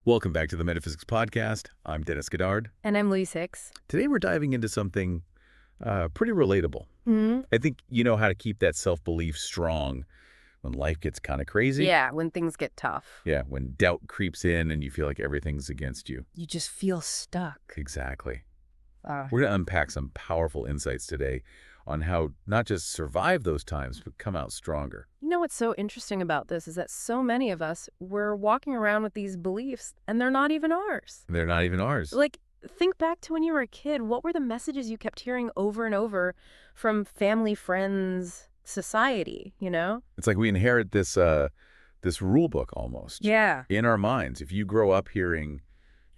Welcome back to the Metaphysics Podcast. I'm Dennis Goddard. And I'm Louise Hicks. Today we're diving into something pretty relatable. Mm-hmm. I think you know how to keep that self-belief strong when life gets kind of crazy. Yeah, when things get tough. Yeah, when doubt creeps in and you feel like everything's against you. You just feel stuck. Exactly. We're going to unpack some powerful insights today on how not just survive those times, but come out stronger. You know what's so interesting about this is that so many of us, we're walking around with these beliefs, and they're not even ours. They're not even ours. Like, think back to when you were a kid. What were the messages you kept hearing over and over from family, friends, society, you know? It's like we inherit this this rule book almost. Yeah. In our minds. If you grow up hearing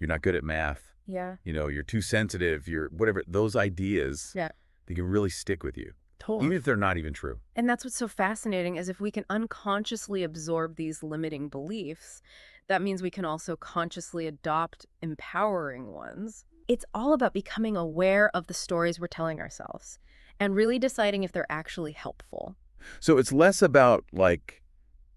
you're not good at math, Yeah. you know, you're too sensitive, you're whatever, those ideas, Yeah. they can really stick with you, Totally. even if they're not even true. And that's what's so fascinating is if we can unconsciously absorb these limiting beliefs, that means we can also consciously adopt empowering ones. It's all about becoming aware of the stories we're telling ourselves and really deciding if they're actually helpful. So it's less about like,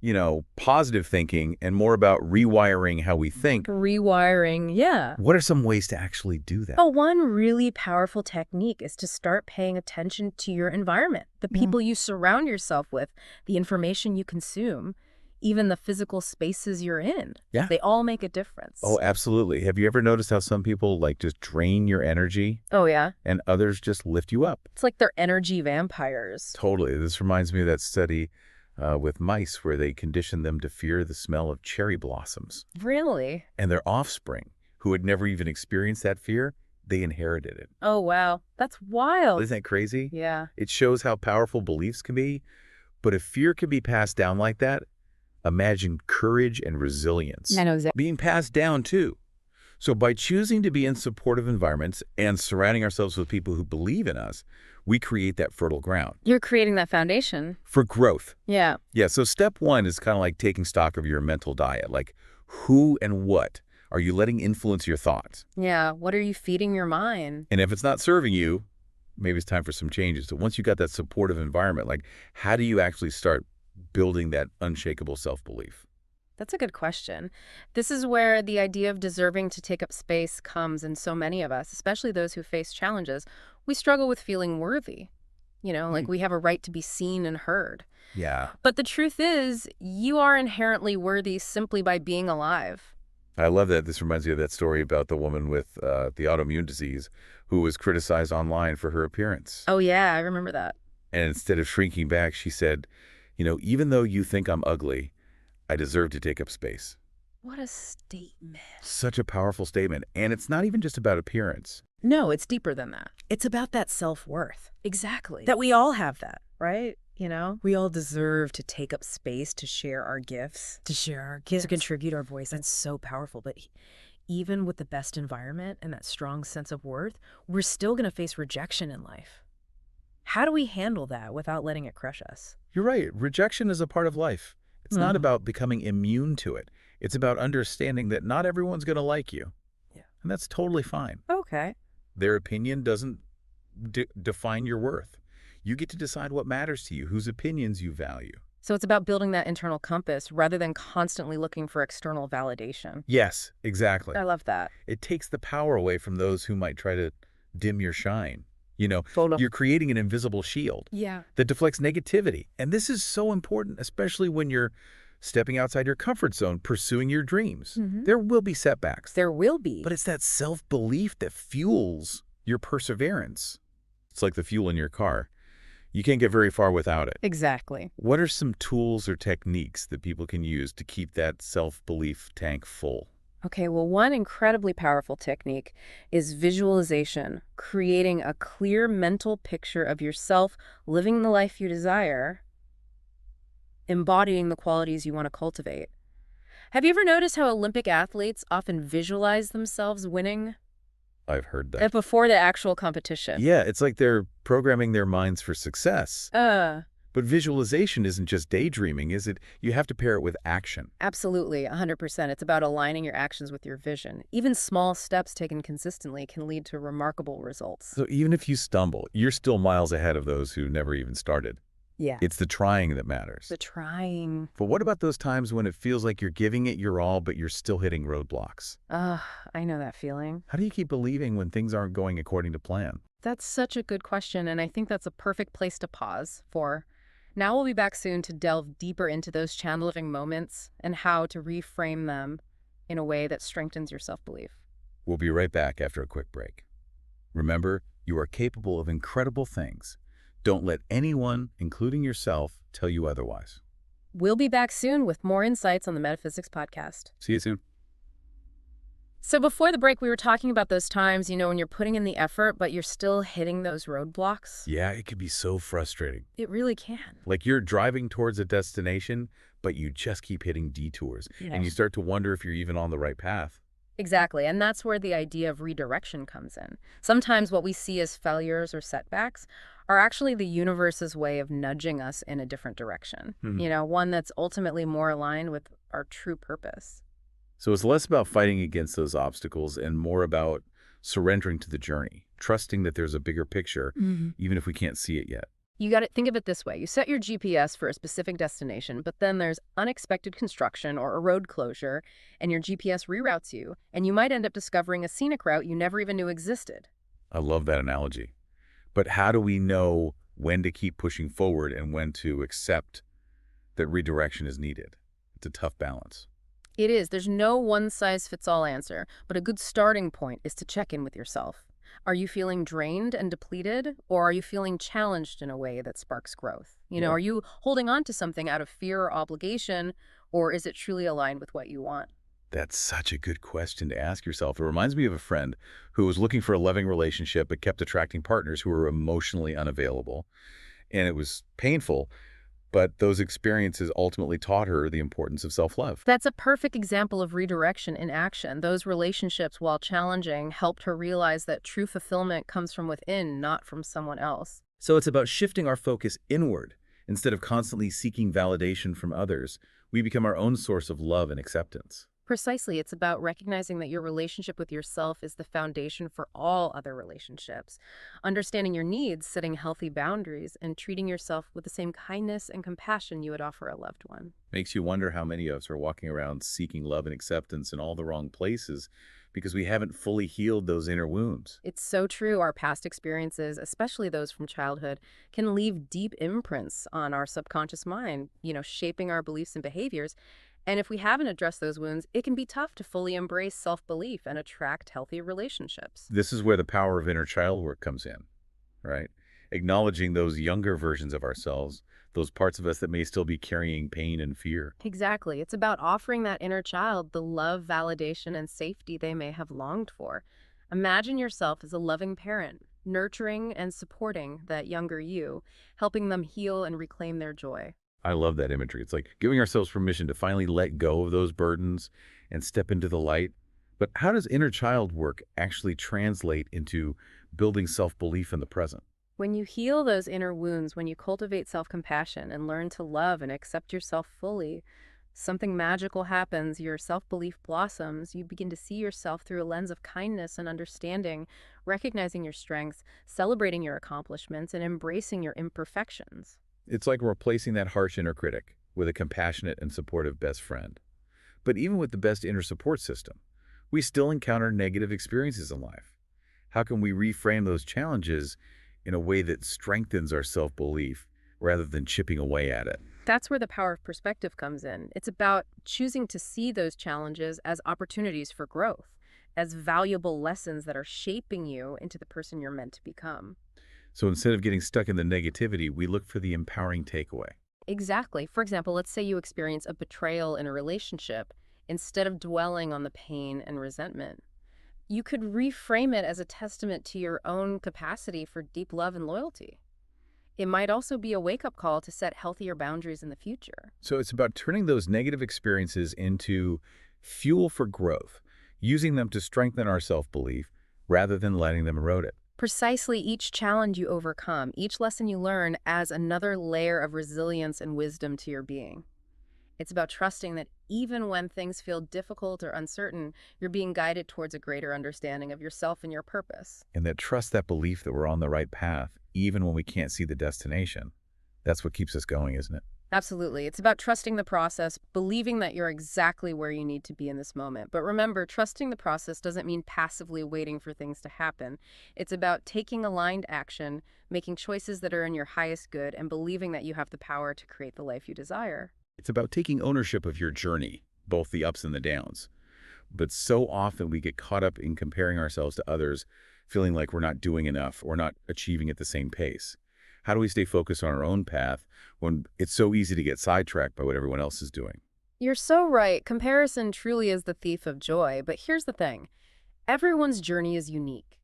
you know, positive thinking and more about rewiring how we think. Rewiring, yeah. What are some ways to actually do that? Oh, one really powerful technique is to start paying attention to your environment, the people you surround yourself with, the information you consume, even the physical spaces you're in. Yeah. They all make a difference. Oh, absolutely. Have you ever noticed how some people like just drain your energy Oh, yeah. and others just lift you up? It's like they're energy vampires. Totally. This reminds me of that study with mice where they conditioned them to fear the smell of cherry blossoms. Really? And their offspring, who had never even experienced that fear, they inherited it. Oh, wow. That's wild. Isn't that crazy? Yeah. It shows how powerful beliefs can be. But if fear can be passed down like that, imagine courage and resilience I know exactly. being passed down too. So by choosing to be in supportive environments and surrounding ourselves with people who believe in us, we create that fertile ground You're creating that foundation. for growth. Yeah. Yeah, so step one is kind of like taking stock of your mental diet. Like who and what are you letting influence your thoughts? Yeah. What are you feeding your mind? And if it's not serving you, maybe it's time for some changes. So once you got that supportive environment, like how do you actually start building that unshakable self-belief? That's a good question. This is where the idea of deserving to take up space comes in so many of us, especially those who face challenges. We struggle with feeling worthy. You know, like we have a right to be seen and heard. Yeah. But the truth is, you are inherently worthy simply by being alive. I love that. This reminds me of that story about the woman with the autoimmune disease who was criticized online for her appearance. Oh, yeah, I remember that. And instead of shrinking back, she said, you know, even though you think I'm ugly, I deserve to take up space. What a statement. Such a powerful statement. And it's not even just about appearance. No, it's deeper than that. It's about that self-worth. Exactly. That we all have that, right? You know? We all deserve to take up space to share our gifts. To contribute our voice. That's so powerful. But even with the best environment and that strong sense of worth, we're still going to face rejection in life. How do we handle that without letting it crush us? You're right. Rejection is a part of life. It's not about becoming immune to it. It's about understanding that not everyone's going to like you. Yeah. And that's totally fine. Okay. Their opinion doesn't define your worth. You get to decide what matters to you, whose opinions you value. So it's about building that internal compass rather than constantly looking for external validation. Yes, exactly. I love that. It takes the power away from those who might try to dim your shine. You know, Totally. you're creating an invisible shield Yeah. that deflects negativity. And this is so important, especially when you're stepping outside your comfort zone, pursuing your dreams. There will be setbacks. There will be. But it's that self-belief that fuels your perseverance. It's like the fuel in your car. You can't get very far without it. Exactly. What are some tools or techniques that people can use to keep that self-belief tank full? Okay, well, one incredibly powerful technique is visualization, creating a clear mental picture of yourself living the life you desire, embodying the qualities you want to cultivate. Have you ever noticed how Olympic athletes often visualize themselves winning I've heard that. before the actual competition? Yeah, it's like they're programming their minds for success. But visualization isn't just daydreaming, is it? You have to pair it with action. Absolutely, 100%. It's about aligning your actions with your vision. Even small steps taken consistently can lead to remarkable results. So even if you stumble, you're still miles ahead of those who never even started. Yeah. It's the trying that matters. The trying. But what about those times when it feels like you're giving it your all, but you're still hitting roadblocks? Ugh, I know that feeling. How do you keep believing when things aren't going according to plan? That's such a good question, and I think that's a perfect place to pause for. Now we'll be back soon to delve deeper into those challenging moments and how to reframe them in a way that strengthens your self-belief. We'll be right back after a quick break. Remember, you are capable of incredible things. Don't let anyone, including yourself, tell you otherwise. We'll be back soon with more insights on the Metaphysics podcast. See you soon. So before the break, we were talking about those times, when you're putting in the effort, but you're still hitting those roadblocks. Yeah, it can be so frustrating. It really can. Like you're driving towards a destination, but you just keep hitting detours. And you start to wonder if you're even on the right path. Exactly, and that's where the idea of redirection comes in. Sometimes what we see as failures or setbacks are actually the universe's way of nudging us in a different direction. One that's ultimately more aligned with our true purpose. So it's less about fighting against those obstacles and more about surrendering to the journey, trusting that there's a bigger picture, even if we can't see it yet. You got to think of it this way. You set your GPS for a specific destination, but then there's unexpected construction or a road closure, and your GPS reroutes you, and you might end up discovering a scenic route you never even knew existed. I love that analogy. But how do we know when to keep pushing forward and when to accept that redirection is needed? It's a tough balance. It is. There's no one-size-fits-all answer, but a good starting point is to check in with yourself. Are you feeling drained and depleted, or are you feeling challenged in a way that sparks growth? Are you holding on to something out of fear or obligation, or is it truly aligned with what you want? That's such a good question to ask yourself. It reminds me of a friend who was looking for a loving relationship but kept attracting partners who were emotionally unavailable. And it was painful, but those experiences ultimately taught her the importance of self-love. That's a perfect example of redirection in action. Those relationships, while challenging, helped her realize that true fulfillment comes from within, not from someone else. So it's about shifting our focus inward. Instead of constantly seeking validation from others, we become our own source of love and acceptance. Precisely. It's about recognizing that your relationship with yourself is the foundation for all other relationships. Understanding your needs, setting healthy boundaries, and treating yourself with the same kindness and compassion you would offer a loved one. Makes you wonder how many of us are walking around seeking love and acceptance in all the wrong places because we haven't fully healed those inner wounds. It's so true. Our past experiences, especially those from childhood, can leave deep imprints on our subconscious mind, shaping our beliefs and behaviors. And if we haven't addressed those wounds, it can be tough to fully embrace self-belief and attract healthy relationships. This is where the power of inner child work comes in, right? Acknowledging those younger versions of ourselves, those parts of us that may still be carrying pain and fear. Exactly. It's about offering that inner child the love, validation, and safety they may have longed for. Imagine yourself as a loving parent, nurturing and supporting that younger you, helping them heal and reclaim their joy. I love that imagery. It's like giving ourselves permission to finally let go of those burdens and step into the light. But how does inner child work actually translate into building self-belief in the present? When you heal those inner wounds, when you cultivate self-compassion and learn to love and accept yourself fully, something magical happens. Your self-belief blossoms. You begin to see yourself through a lens of kindness and understanding, recognizing your strengths, celebrating your accomplishments, and embracing your imperfections. It's like replacing that harsh inner critic with a compassionate and supportive best friend. But even with the best inner support system, we still encounter negative experiences in life. How can we reframe those challenges in a way that strengthens our self-belief rather than chipping away at it? That's where the power of perspective comes in. It's about choosing to see those challenges as opportunities for growth, as valuable lessons that are shaping you into the person you're meant to become. So instead of getting stuck in the negativity, we look for the empowering takeaway. Exactly. For example, let's say you experience a betrayal in a relationship. Instead of dwelling on the pain and resentment, you could reframe it as a testament to your own capacity for deep love and loyalty. It might also be a wake-up call to set healthier boundaries in the future. So it's about turning those negative experiences into fuel for growth, using them to strengthen our self-belief rather than letting them erode it. Precisely, each challenge you overcome, each lesson you learn adds another layer of resilience and wisdom to your being. It's about trusting that even when things feel difficult or uncertain, you're being guided towards a greater understanding of yourself and your purpose. And that trust, that belief that we're on the right path, even when we can't see the destination. That's what keeps us going, isn't it? Absolutely. It's about trusting the process, believing that you're exactly where you need to be in this moment. But remember, trusting the process doesn't mean passively waiting for things to happen. It's about taking aligned action, making choices that are in your highest good, and believing that you have the power to create the life you desire. It's about taking ownership of your journey, both the ups and the downs. But so often we get caught up in comparing ourselves to others, feeling like we're not doing enough or not achieving at the same pace. How do we stay focused on our own path when it's so easy to get sidetracked by what everyone else is doing? You're so right. Comparison truly is the thief of joy. But here's the thing. Everyone's journey is unique.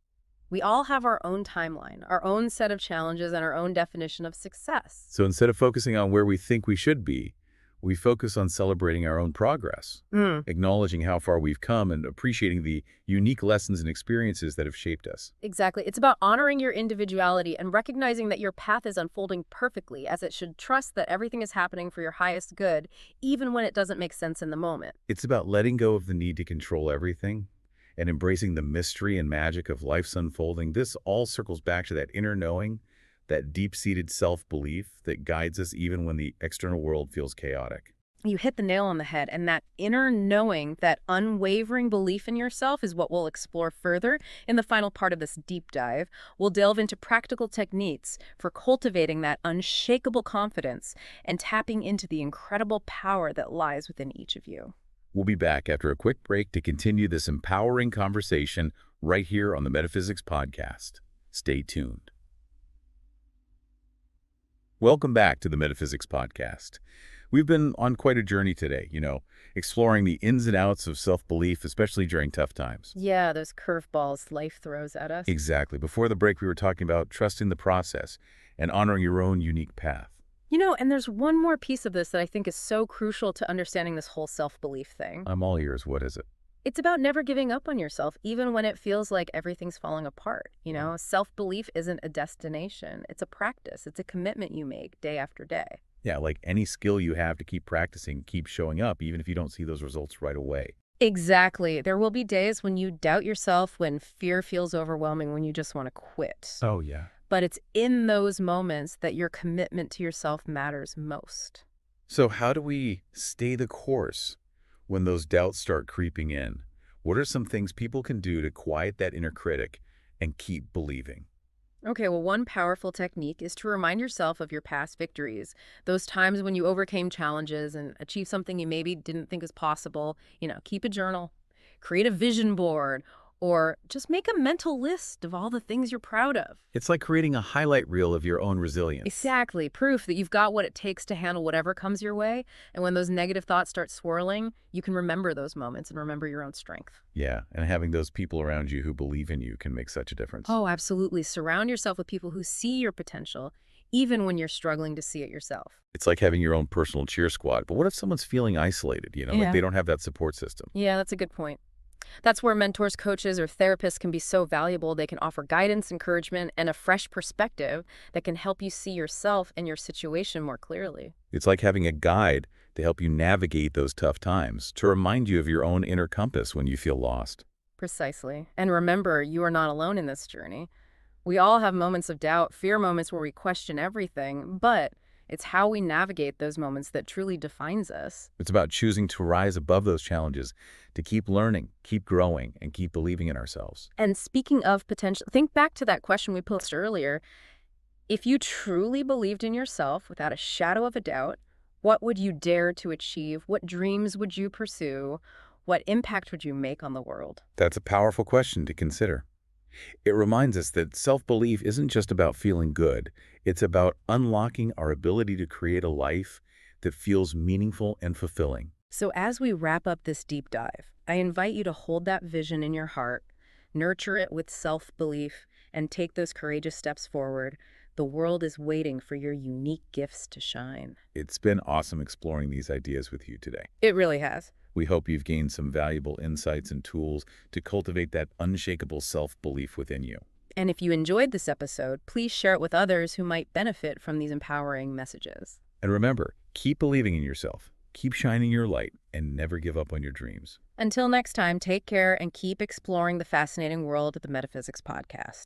We all have our own timeline, our own set of challenges, and our own definition of success. So instead of focusing on where we think we should be, we focus on celebrating our own progress, acknowledging how far we've come and appreciating the unique lessons and experiences that have shaped us. Exactly. It's about honoring your individuality and recognizing that your path is unfolding perfectly, as it should trust that everything is happening for your highest good, even when it doesn't make sense in the moment. It's about letting go of the need to control everything and embracing the mystery and magic of life's unfolding. This all circles back to that inner knowing, that deep-seated self-belief that guides us even when the external world feels chaotic. You hit the nail on the head, and that inner knowing, that unwavering belief in yourself is what we'll explore further in the final part of this deep dive. We'll delve into practical techniques for cultivating that unshakable confidence and tapping into the incredible power that lies within each of you. We'll be back after a quick break to continue this empowering conversation right here on the Metaphysics Podcast. Stay tuned. Welcome back to the Metaphysics Podcast. We've been on quite a journey today, exploring the ins and outs of self-belief, especially during tough times. Yeah, those curveballs life throws at us. Exactly. Before the break, we were talking about trusting the process and honoring your own unique path. And there's one more piece of this that I think is so crucial to understanding this whole self-belief thing. I'm all ears. What is it? It's about never giving up on yourself, even when it feels like everything's falling apart. Self-belief isn't a destination. It's a practice. It's a commitment you make day after day. Yeah, like any skill you have to keep practicing, keep showing up, even if you don't see those results right away. Exactly. There will be days when you doubt yourself, when fear feels overwhelming, when you just want to quit. Oh, yeah. But it's in those moments that your commitment to yourself matters most. So how do we stay the course when those doubts start creeping in? What are some things people can do to quiet that inner critic and keep believing? Okay, well, one powerful technique is to remind yourself of your past victories, those times when you overcame challenges and achieved something you maybe didn't think was possible. Keep a journal, create a vision board, or just make a mental list of all the things you're proud of. It's like creating a highlight reel of your own resilience. Exactly. Proof that you've got what it takes to handle whatever comes your way. And when those negative thoughts start swirling, you can remember those moments and remember your own strength. Yeah, and having those people around you who believe in you can make such a difference. Oh, absolutely. Surround yourself with people who see your potential, even when you're struggling to see it yourself. It's like having your own personal cheer squad. But what if someone's feeling isolated, like they don't have that support system? Yeah, that's a good point. That's where mentors, coaches, or therapists can be so valuable. They can offer guidance, encouragement, and a fresh perspective that can help you see yourself and your situation more clearly. It's like having a guide to help you navigate those tough times, to remind you of your own inner compass when you feel lost. Precisely. And remember, you are not alone in this journey. We all have moments of doubt, fear moments where we question everything, but it's how we navigate those moments that truly defines us. It's about choosing to rise above those challenges, to keep learning, keep growing, and keep believing in ourselves. And speaking of potential, think back to that question we posed earlier. If you truly believed in yourself without a shadow of a doubt, what would you dare to achieve? What dreams would you pursue? What impact would you make on the world? That's a powerful question to consider. It reminds us that self-belief isn't just about feeling good. It's about unlocking our ability to create a life that feels meaningful and fulfilling. So as we wrap up this deep dive, I invite you to hold that vision in your heart, nurture it with self-belief, and take those courageous steps forward. The world is waiting for your unique gifts to shine. It's been awesome exploring these ideas with you today. It really has. We hope you've gained some valuable insights and tools to cultivate that unshakable self-belief within you. And if you enjoyed this episode, please share it with others who might benefit from these empowering messages. And remember, keep believing in yourself, keep shining your light, and never give up on your dreams. Until next time, take care and keep exploring the fascinating world of the Metaphysics Podcast.